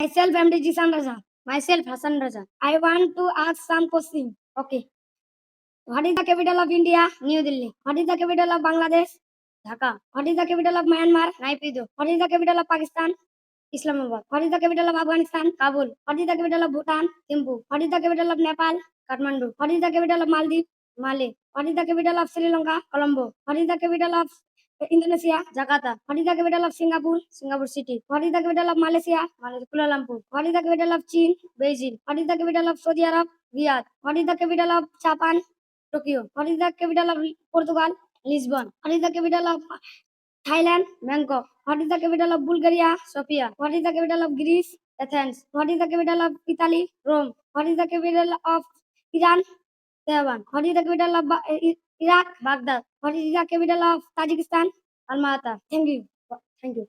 Myself, MD Jisan Raza. Myself, Hassan Raza. I want to ask some question. Okay. What is the capital of India? New Delhi. What is the capital of Bangladesh? Dhaka. What is the capital of Myanmar? Naypyidaw. What is the capital of Pakistan? Islamabad. What is the capital of Afghanistan? Kabul. What is the capital of Bhutan? Thimphu. What is the capital of Nepal? Kathmandu. What is the capital of Maldives? Male. What is the capital of Sri Lanka? Colombo. What is the capital of Indonesia? Jakarta. What is the capital of Singapore? Singapore City. What is the capital of Malaysia? Kuala Lumpur. What is the capital of China? Beijing. What is the capital of Saudi Arab? Riyadh. What is the capital of Japan? Tokyo. What is the capital of Portugal? Lisbon. What is the capital of Thailand? Bangkok. What is the capital of Bulgaria? Sofia. What is the capital of Greece? Athens. What is the capital of Italy? Rome. What is the capital of Iran? Tehran. What is the capital of Iraq? Baghdad. What is the capital of Tajikistan? Alma-Ata. Thank you. Thank you.